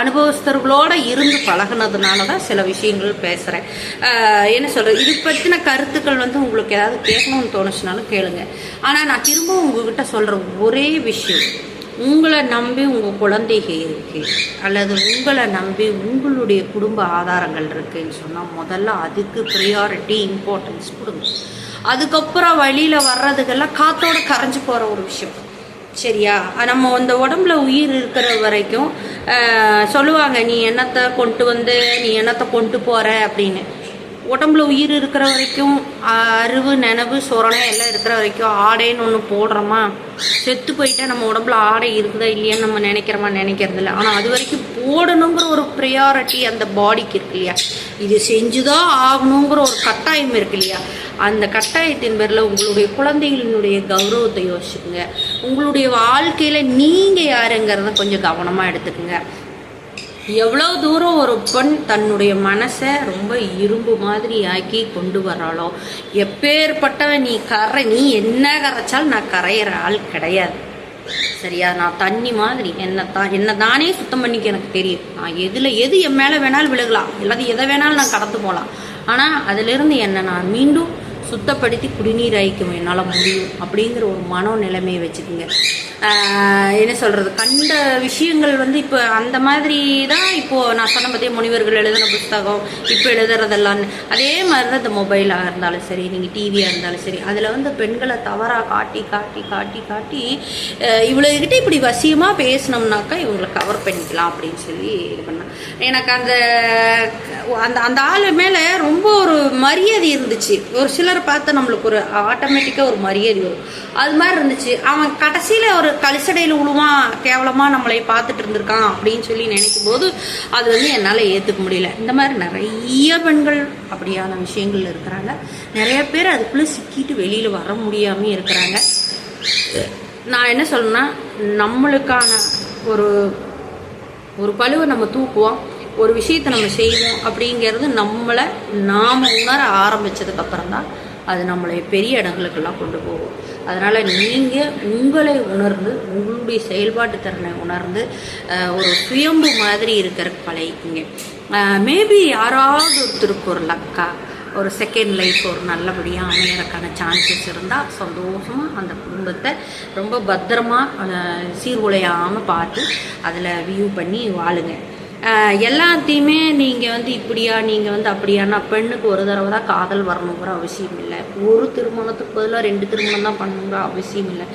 அனுபவஸ்தர்களோடு இருந்து பழகினதுனால தான் சில விஷயங்கள் பேசுகிறேன். என்ன சொல்கிறது, இது பற்றின கருத்துக்கள் வந்து உங்களுக்கு ஏதாவது கேட்கணும்னு தோணுச்சுனாலும் கேளுங்க. ஆனால் நான் திரும்ப உங்ககிட்ட சொல்கிற ஒரே விஷயம், உங்களை நம்பி உங்கள் குழந்தைகள் இருக்கு அல்லது உங்களை நம்பி உங்களுடைய குடும்ப ஆதாரங்கள் இருக்குன்னு சொன்னால் முதல்ல அதுக்கு ப்ரியாரிட்டி இம்பார்ட்டன்ஸ் கொடுங்க. அதுக்கப்புறம் வழியில் வர்றதுக்கெல்லாம் காத்தோடு கரைஞ்சி போகிற ஒரு விஷயம். சரியா? நம்ம அந்த உடம்புல உயிர் இருக்கிற வரைக்கும் சொல்லுவாங்க, நீ என்னத்தை கொண்டு வந்து நீ என்னத்தை கொண்டு போகிற அப்படின்னு. உடம்புல உயிர் இருக்கிற வரைக்கும் அறிவு நினைவு சொரணை எல்லாம் இருக்கிற வரைக்கும் ஆடைன்னு ஒன்று போடுறோமா, செத்து போயிட்டா நம்ம உடம்புல ஆடை இருக்குதா இல்லையான்னு நம்ம நினைக்கிறது இல்லை. ஆனால் அது வரைக்கும் போடணுங்கிற ஒரு ப்ரையாரிட்டி அந்த பாடிக்கு இருக்கு இல்லையா, இது செஞ்சுதான் ஆகணுங்கிற ஒரு கட்டாயம் இருக்கு இல்லையா. அந்த கட்டாயத்தின் பேரில் உங்களுடைய குழந்தைகளினுடைய கௌரவத்தை யோசிச்சுக்குங்க. உங்களுடைய வாழ்க்கையில் நீங்கள் யாருங்கிறத கொஞ்சம் கவனமாக எடுத்துக்குங்க. எவ்வளோ தூரம் ஒரு பெண் தன்னுடைய மனசை ரொம்ப இரும்பு மாதிரி ஆக்கி கொண்டு வர்றாளோ, எப்பேற்பட்டவன் நீ என்ன கரைச்சாலும் நான் கரையிற ஆள் கிடையாது. சரியா? நான் தண்ணி மாதிரி என்ன தானே சுத்தம் பண்ணிக்க எனக்கு தெரியும். நான் எது என் மேலே வேணாலும் விழுகலாம், எல்லாத்தையும் எதை வேணாலும் நான் கடந்து போகலாம். ஆனால் அதிலிருந்து என்னை நான் மீண்டும் சுத்தப்படுத்தி குடிநீர் ஆயிக்கும் என்னால் முடியும் அப்படிங்கிற ஒரு மனோநிலைமையை வச்சுக்கோங்க. என்ன சொல்கிறது, கண்ட விஷயங்கள் வந்து இப்போ அந்த மாதிரி தான் இப்போது நான் சொன்ன பற்றிய முனிவர்கள் எழுதின புத்தகம் இப்போ எழுதுறதெல்லாம் அதே மாதிரி தான். இந்த மொபைலாக இருந்தாலும் சரி, நீங்கள் டிவியாக இருந்தாலும் சரி, அதில் வந்து பெண்களை தவறாக காட்டி காட்டி காட்டி காட்டி இவ்வளோகிட்ட இப்படி வசியமாக பேசினோம்னாக்கா இவங்களை கவர் பண்ணிக்கலாம் அப்படின்னு சொல்லி இது பண்ணேன். எனக்கு அந்த அந்த ஆள் மேலே ரொம்ப ஒரு மரியாதை இருந்துச்சு. ஒரு சிலரை பார்த்து நம்மளுக்கு ஒரு ஆட்டோமேட்டிக்காக ஒரு மரியாதை வரும், அது மாதிரி இருந்துச்சு. அவன் கடைசியில் ஒரு கலிசடையில் உழுவான் கேவலமாக நம்மளை பார்த்துட்டு இருந்திருக்கான் அப்படின்னு சொல்லி நினைக்கும் போது அது வந்து என்னால் ஏற்றுக்க முடியல. இந்த மாதிரி நிறைய பெண்கள் அப்படியான விஷயங்கள் இருக்கிறாங்க. நிறைய பேர் அதுக்குள்ளே சிக்கிட்டு வெளியில் வர முடியாமல் இருக்கிறாங்க. நான் என்ன சொல்லணும்னா, நம்மளுக்கான ஒரு பழுவை நம்ம தூக்குவோம், ஒரு விஷயத்தை நம்ம செய்வோம் அப்படிங்கிறது நம்மளை நாம் உணர ஆரம்பித்ததுக்கப்புறம் தான் அது நம்மளை பெரிய இடங்களுக்கெல்லாம் கொண்டு போகும். அதனால் நீங்கள் உங்களை உணர்ந்து உங்களுடைய செயல்பாட்டு திறனை உணர்ந்து ஒரு சுயம்பு மாதிரி இருக்கிற பழகிக்குங்க. மேபி யாராவது ஒருத்தருக்கு ஒரு லக்கா ஒரு செகண்ட் லைஃப் ஒரு நல்லபடியாக அமையறதுக்கான சான்சஸ் இருந்தால் சந்தோஷமாக அந்த குடும்பத்தை ரொம்ப பத்திரமாக சீர்குலையாமல் பார்த்து அதில் வியூ பண்ணி வாழுங்க. எல்லாத்தையுமே நீங்கள் வந்து இப்படியா நீங்கள் வந்து அப்படியானா, பெண்ணுக்கு ஒரு தடவை தான் காதல் வரணுங்கிற அவசியம் இல்லை. ஒரு திருமணத்துக்கு பதிலாக 2 திருமணம் தான் பண்ணணுங்கிற அவசியம் இல்லை.